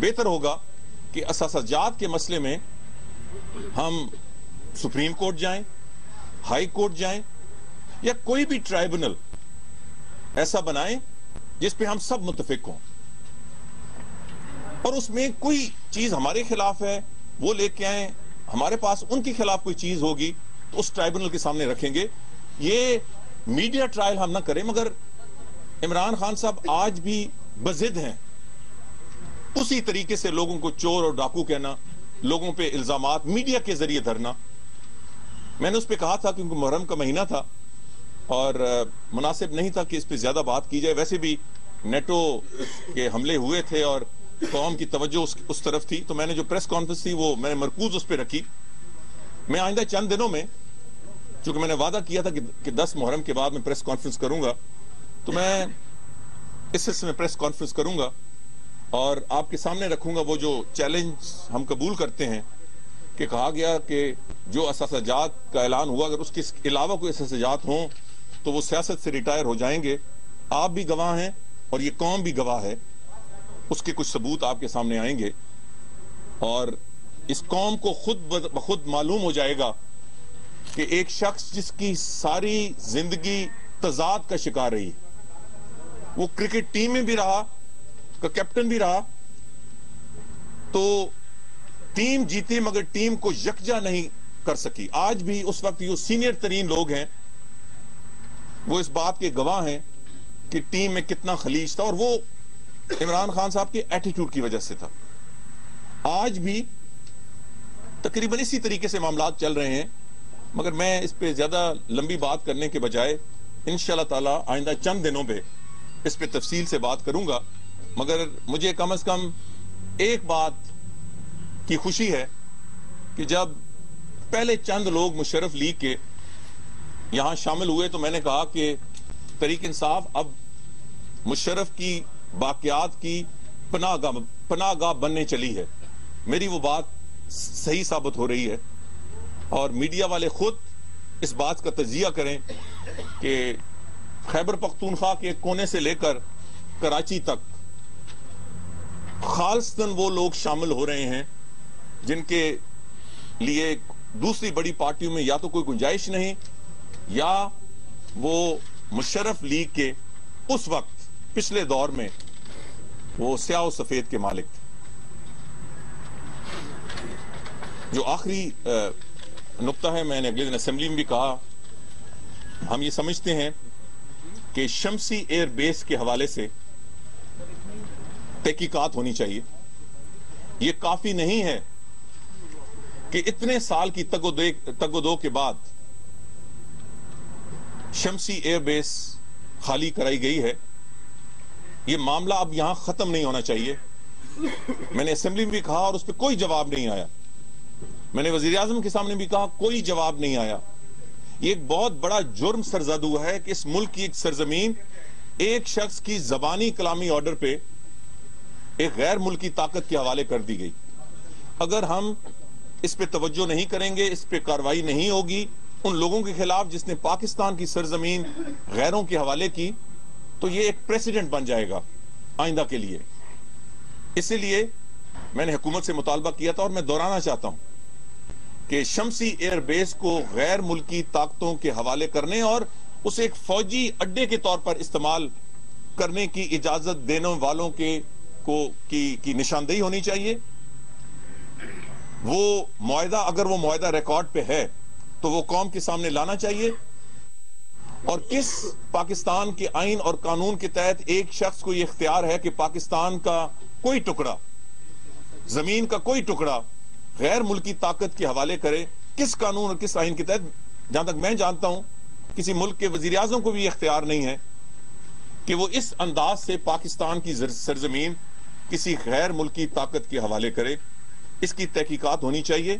بہتر ہوگا کہ اثاثہ جات کے مسئلے میں ہم سپریم کورٹ جائیں، ہائی کورٹ جائیں، یا کوئی بھی ٹرائبونل ایسا بنائیں جس پہ ہم سب متفق ہوں، اور اس میں کوئی چیز ہمارے خلاف ہے وہ لے کے آئیں، ہمارے پاس ان کے خلاف کوئی چیز ہوگی تو اس ٹرائبونل کے سامنے رکھیں گے۔ یہ میڈیا ٹرائل ہم نہ کریں، مگر عمران خان صاحب آج بھی بضد ہیں اسی طریقے سے لوگوں کو چور اور ڈاکو کہنا، لوگوں پہ الزامات میڈیا کے ذریعے دھرنا۔ میں نے اس پہ کہا تھا کیونکہ محرم کا مہینہ تھا اور مناسب نہیں تھا کہ اس پہ زیادہ بات کی جائے، ویسے بھی نیٹو کے حملے ہوئے تھے اور قوم کی توجہ اس طرف تھی، تو میں نے جو پریس کانفرنس تھی وہ میں نے مرکوز اس پہ رکھی۔ میں آئندہ چند دنوں میں، چونکہ میں نے وعدہ کیا تھا کہ 10 محرم کے بعد میں پریس کانفرنس کروں گا، تو میں اس سلسلے میں پریس کانفرنس کروں گا اور آپ کے سامنے رکھوں گا وہ جو چیلنج ہم قبول کرتے ہیں کہ کہا گیا کہ جو اثاثہ جات کا اعلان ہوا اگر اس کے علاوہ کوئی اثاثہ جات ہوں تو وہ سیاست سے ریٹائر ہو جائیں گے۔ آپ بھی گواہ ہیں اور یہ قوم بھی گواہ ہے، اس کے کچھ ثبوت آپ کے سامنے آئیں گے اور اس قوم کو خود بخود معلوم ہو جائے گا کہ ایک شخص جس کی ساری زندگی تضاد کا شکار رہی، وہ کرکٹ ٹیم میں بھی رہا، کا کیپٹن بھی رہا، تو ٹیم جیتی مگر ٹیم کو یکجا نہیں کر سکی۔ آج بھی اس وقت جو سینئر ترین لوگ ہیں وہ اس بات کے گواہ ہیں کہ ٹیم میں کتنا خلیج تھا، اور وہ عمران خان صاحب کے ایٹیٹیوڈ کی وجہ سے تھا۔ آج بھی تقریباً اسی طریقے سے معاملات چل رہے ہیں، مگر میں اس پہ زیادہ لمبی بات کرنے کے بجائے انشاءاللہ تعالی آئندہ چند دنوں پہ اس پہ تفصیل سے بات کروں گا۔ مگر مجھے کم از کم ایک بات کی خوشی ہے کہ جب پہلے چند لوگ مشرف لیگ کے یہاں شامل ہوئے تو میں نے کہا کہ تحریک انصاف اب مشرف کی باقیات کی پناہ گاہ بننے چلی ہے۔ میری وہ بات صحیح ثابت ہو رہی ہے، اور میڈیا والے خود اس بات کا تجزیہ کریں کہ خیبر پختونخوا کے کونے سے لے کر کراچی تک خالصتاً وہ لوگ شامل ہو رہے ہیں جن کے لیے دوسری بڑی پارٹیوں میں یا تو کوئی گنجائش نہیں، یا وہ مشرف لیگ کے اس وقت پچھلے دور میں وہ سیاہ و سفید کے مالک تھے۔ جو آخری نقطہ ہے، میں نے اگلے دن اسمبلی میں بھی کہا، ہم یہ سمجھتے ہیں کہ شمسی ایئر بیس کے حوالے سے تحقیقات ہونی چاہیے۔ یہ کافی نہیں ہے کہ اتنے سال کی تگ و دو کے بعد شمسی ایئر بیس خالی کرائی گئی ہے۔ یہ معاملہ اب یہاں ختم نہیں ہونا چاہیے۔ میں نے اسمبلی میں بھی کہا اور اس پہ کوئی جواب نہیں آیا، میں نے وزیر اعظم کے سامنے بھی کہا، کوئی جواب نہیں آیا۔ یہ ایک بہت بڑا جرم سرزد ہوا ہے کہ اس ملک کی ایک سرزمین ایک شخص کی زبانی کلامی آرڈر پہ ایک غیر ملکی طاقت کے حوالے کر دی گئی۔ اگر ہم اس پہ توجہ نہیں کریں گے، اس پہ کارروائی نہیں ہوگی ان لوگوں کے خلاف جس نے پاکستان کی سرزمین غیروں کے حوالے کی، تو یہ ایک پریسیڈنٹ بن جائے گا آئندہ کے لیے۔ اسی لیے میں نے حکومت سے مطالبہ کیا تھا اور میں دہرانا چاہتا ہوں کہ شمسی ایئر بیس کو غیر ملکی طاقتوں کے حوالے کرنے اور اسے ایک فوجی اڈے کے طور پر استعمال کرنے کی اجازت دینے والوں کی نشاندہی ہونی چاہیے۔ وہ معاہدہ، اگر وہ معاہدہ ریکارڈ پہ ہے تو وہ قوم کے سامنے لانا چاہیے، اور کس پاکستان کے آئین اور قانون کے تحت ایک شخص کو یہ اختیار ہے کہ پاکستان کا کوئی ٹکڑا، زمین کا کوئی ٹکڑا غیر ملکی طاقت کے حوالے کرے؟ کس قانون اور کس آئین کے تحت؟ جہاں تک میں جانتا ہوں کسی ملک کے وزیر اعظم کو بھی یہ اختیار نہیں ہے کہ وہ اس انداز سے پاکستان کی سرزمین کسی غیر ملکی طاقت کے حوالے کرے۔ اس کی تحقیقات ہونی چاہیے۔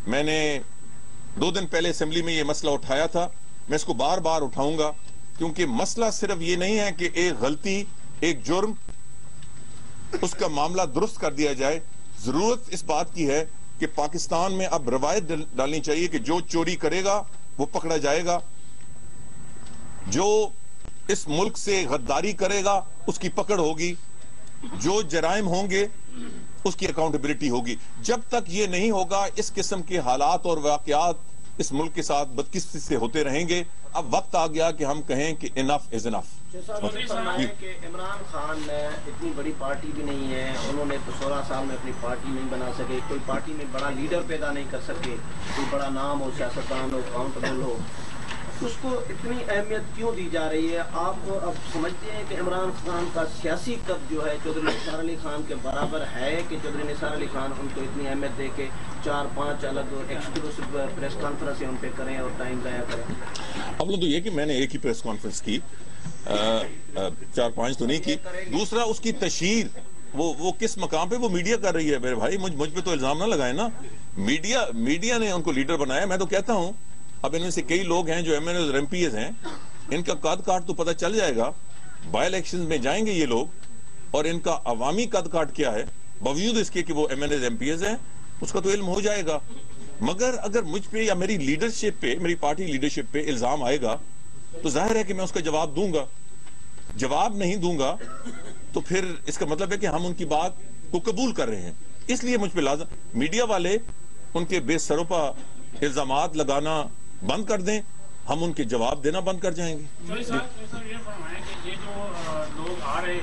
میں نے 2 دن پہلے اسمبلی میں یہ مسئلہ اٹھایا تھا، میں اس کو بار بار اٹھاؤں گا، کیونکہ مسئلہ صرف یہ نہیں ہے کہ ایک غلطی، ایک جرم، اس کا معاملہ درست کر دیا جائے۔ ضرورت اس بات کی ہے کہ پاکستان میں اب روایت ڈالنی چاہیے کہ جو چوری کرے گا وہ پکڑا جائے گا، جو اس ملک سے غداری کرے گا اس کی پکڑ ہوگی، جو جرائم ہوں گے اس کی اکاؤنٹیبلٹی ہوگی. جب تک یہ نہیں ہوگا اس قسم کے حالات اور واقعات اس ملک کے ساتھ بدقسمتی سے ہوتے رہیں گے. اب وقت آ گیا کہ ہم کہیں کہ انف از انف. کہ عمران خان اتنی بڑی پارٹی بھی نہیں ہے, انہوں نے تو 16 سال میں اپنی پارٹی نہیں بنا سکے, کوئی پارٹی میں بڑا لیڈر پیدا نہیں کر سکے, کوئی بڑا نام ہو, سیاستدان ہو, اکاؤنٹبل ہو, اس کو اتنی اہمیت کیوں دی جا رہی ہے؟ آپ اب سمجھتے ہیں کہ عمران خان کا سیاسی قد جو ہے چودھری نثار علی خان کے برابر ہے کہ چودھری نثار علی خان ان کو اتنی اہمیت دے کے 4-5 الگ ایکسکلوسیو پریس کانفرنسیں ان پہ کریں اور ٹائم ضائع کریں؟ اول تو یہ کہ میں نے ایک ہی پریس کانفرنس کی, 4-5 تو نہیں کی. دوسرا اس کی تشہیر وہ کس مقام پہ وہ میڈیا کر رہی ہے. میرے بھائی مجھ پہ تو الزام نہ لگائیں نا. میڈیا نے ان کو لیڈر بنایا. میں تو کہتا ہوں اب ان میں سے کئی لوگ ہیں جو ایم این ایز اور ایم پی ایز ہیں, ان کا قد کاٹ تو پتہ چل جائے گا. بائی الیکشن میں جائیں گے یہ لوگ اور ان کا عوامی قد کاٹ کیا ہے, باوجود اس کے کہ وہ M N As M P As ہیں, اس کا تو علم ہو جائے گا. مگر اگر مجھ پہ یا میری لیڈرشپ پہ, میری پارٹی لیڈرشپ پہ الزام آئے گا تو ظاہر ہے کہ میں اس کا جواب دوں گا. جواب نہیں دوں گا تو پھر اس کا مطلب ہے کہ ہم ان کی بات کو قبول کر رہے ہیں. اس لیے مجھ پہ لازم میڈیا والے ان کے بے سروپا الزامات لگانا بند کر دیں, ہم ان کے جواب دینا بند کر جائیں گے. یہ فرمائیں کہ یہ جو لوگ آ رہے